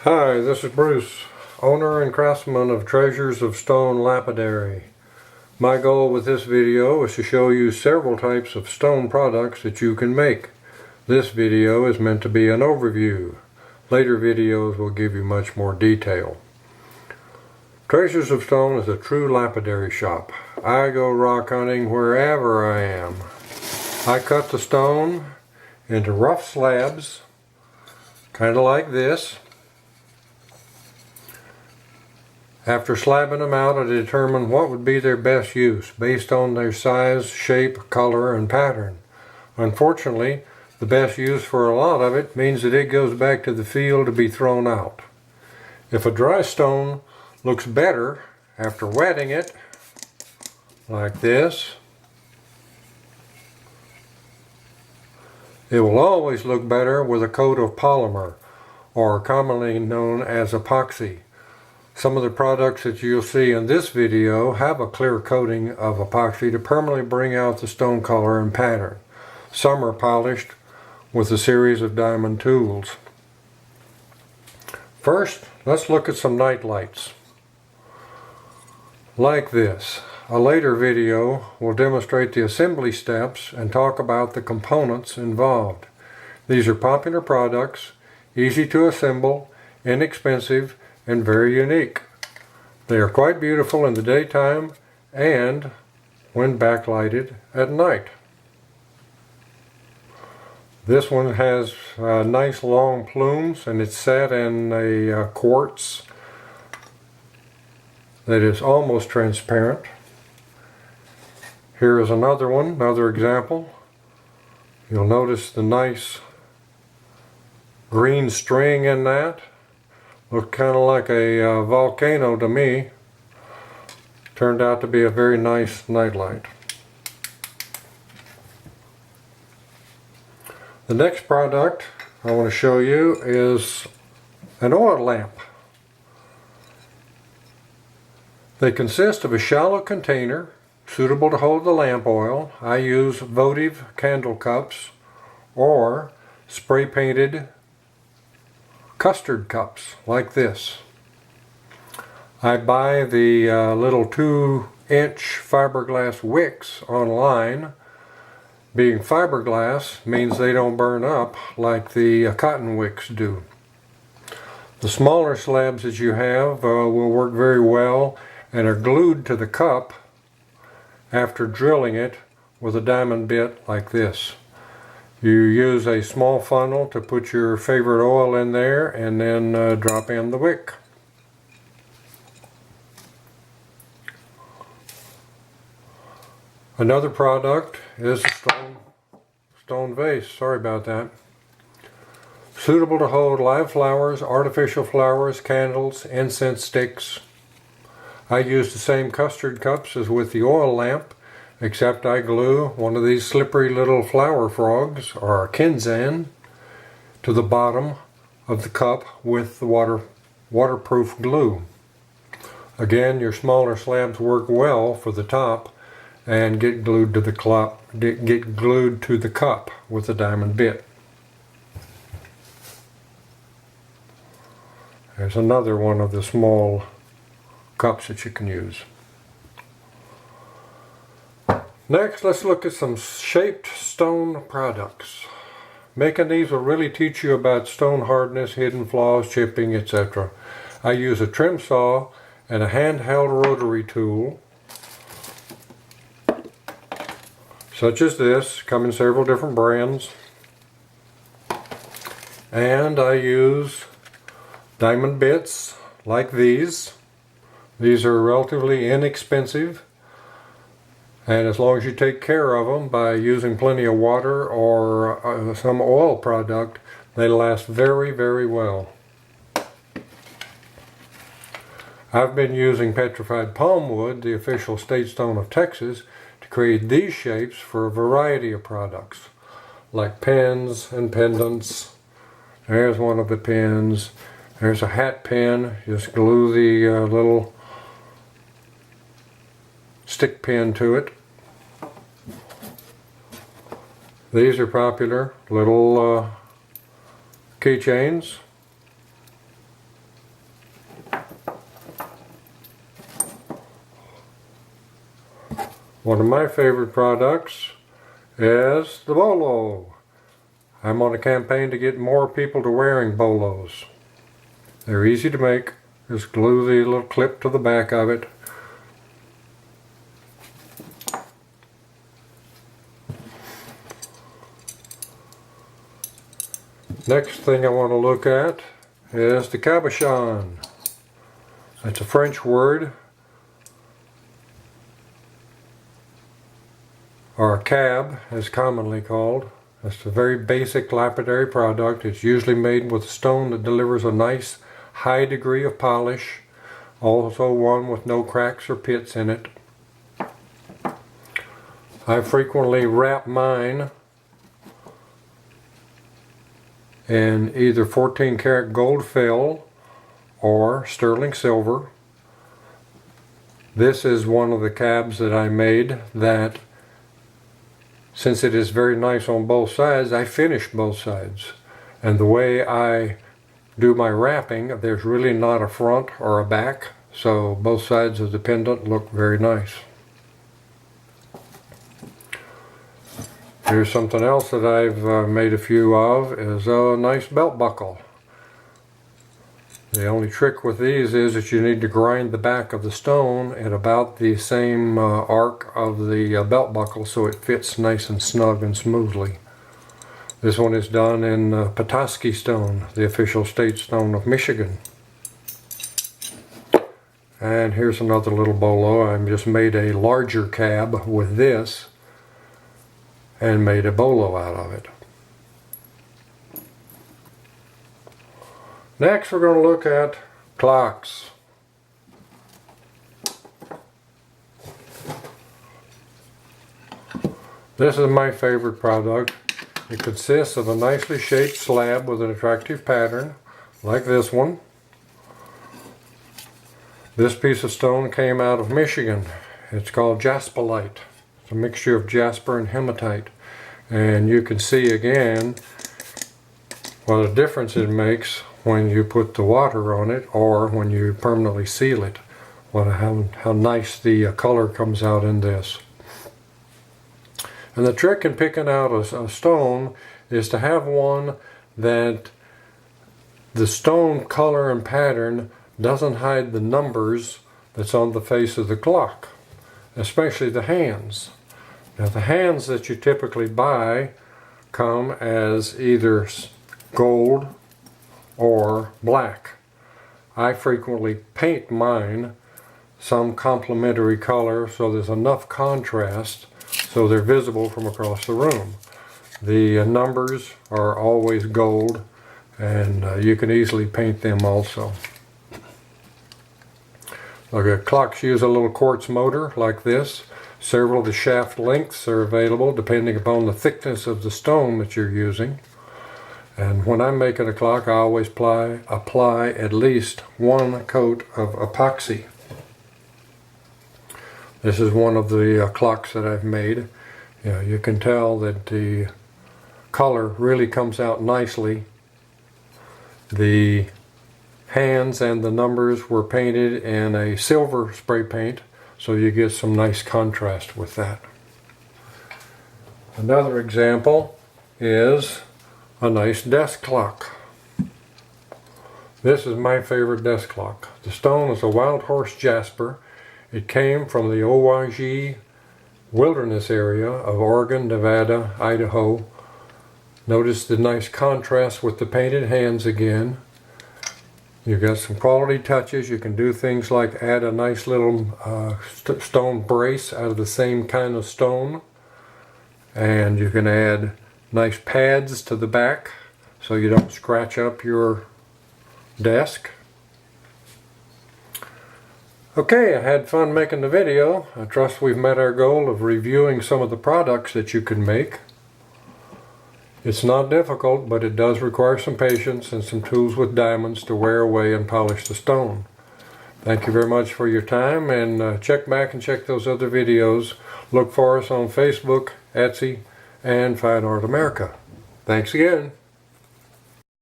Hi, this is Bruce, owner and craftsman of Treasures of Stone Lapidary. My goal with this video is to show you several types of stone products that you can make. This video is meant to be an overview. Later videos will give you much more detail. Treasures of Stone is a true lapidary shop. I go rock hunting wherever I am. I cut the stone into rough slabs, kind of like this. After slabbing them out, I determined what would be their best use based on their size, shape, color, and pattern. Unfortunately, the best use for a lot of it means that it goes back to the field to be thrown out. If a dry stone looks better after wetting it, like this, it will always look better with a coat of polymer, or commonly known as epoxy. Some of the products that you'll see in this video have a clear coating of epoxy to permanently bring out the stone color and pattern. Some are polished with a series of diamond tools. First, let's look at some night lights. Like this. A later video will demonstrate the assembly steps and talk about the components involved. These are popular products, easy to assemble, inexpensive, and very unique. They are quite beautiful in the daytime and when backlighted at night. This one has nice long plumes, and it's set in a quartz that is almost transparent. Here is another one, another example. You'll notice the nice green string in that. Looked kind of like a volcano to me. Turned out to be a very nice nightlight. The next product I want to show you is an oil lamp. They consist of a shallow container suitable to hold the lamp oil. I use votive candle cups or spray painted custard cups like this. I buy the little 2-inch fiberglass wicks online. Being fiberglass means they don't burn up like the cotton wicks do. The smaller slabs that you have will work very well and are glued to the cup after drilling it with a diamond bit like this. You use a small funnel to put your favorite oil in there and then drop in the wick. Another product is a stone vase. Sorry about that. Suitable to hold live flowers, artificial flowers, candles, incense sticks. I use the same custard cups as with the oil lamp, except I glue one of these slippery little flower frogs, or kinzan, to the bottom of the cup with the waterproof glue. Again, your smaller slabs work well for the top and get glued to the cup with a diamond bit. There's another one of the small cups that you can use. Next, let's look at some shaped stone products. Making these will really teach you about stone hardness, hidden flaws, chipping, etc. I use a trim saw and a handheld rotary tool, such as this, come in several different brands. And I use diamond bits like these. These are relatively inexpensive. And as long as you take care of them by using plenty of water or some oil product, they last very, very well. I've been using petrified palm wood, the official state stone of Texas, to create these shapes for a variety of products, like pins and pendants. There's one of the pins. There's a hat pin. Just glue the little stick pin to it. These are popular little keychains. One of my favorite products is the bolo. I'm on a campaign to get more people to wearing bolos. They're easy to make. Just glue the little clip to the back of it. Next thing I want to look at is the cabochon. It's a French word, or a cab as commonly called. It's a very basic lapidary product. It's usually made with stone that delivers a nice high degree of polish, also one with no cracks or pits in it. I frequently wrap mine in either 14 karat gold fill or sterling silver. This is one of the cabs that I made that, since it is very nice on both sides, I finished both sides. And the way I do my wrapping, there's really not a front or a back, so both sides of the pendant look very nice. Here's something else that I've made a few of, is a nice belt buckle. The only trick with these is that you need to grind the back of the stone at about the same arc of the belt buckle so it fits nice and snug and smoothly. This one is done in Petoskey stone, the official state stone of Michigan. And here's another little bolo. I just made a larger cab with this and made a bolo out of it. Next we're going to look at clocks. This is my favorite product. It consists of a nicely shaped slab with an attractive pattern, like this one. This piece of stone came out of Michigan. It's called jasperite. It's a mixture of jasper and hematite. And you can see again what a difference it makes when you put the water on it or when you permanently seal it. How nice the color comes out in this. And the trick in picking out a stone is to have one that the stone color and pattern doesn't hide the numbers that's on the face of the clock, especially the hands. Now the hands that you typically buy come as either gold or black. I frequently paint mine some complementary color so there's enough contrast so they're visible from across the room. The numbers are always gold, and you can easily paint them also. Okay, clocks use a little quartz motor like this. Several of the shaft lengths are available depending upon the thickness of the stone that you're using. And when I'm making a clock, I always apply at least one coat of epoxy. This is one of the clocks that I've made. You can tell that the color really comes out nicely. The hands and the numbers were painted in a silver spray paint, so you get some nice contrast with that. Another example is a nice desk clock. This is my favorite desk clock. The stone is a wild horse jasper. It came from the OYG wilderness area of Oregon, Nevada, Idaho. Notice the nice contrast with the painted hands again. You've got some quality touches. You can do things like add a nice little stone brace out of the same kind of stone. And you can add nice pads to the back so you don't scratch up your desk. Okay, I had fun making the video. I trust we've met our goal of reviewing some of the products that you can make. It's not difficult, but it does require some patience and some tools with diamonds to wear away and polish the stone. Thank you very much for your time, and check back and check those other videos. Look for us on Facebook, Etsy, and Fine Art America. Thanks again.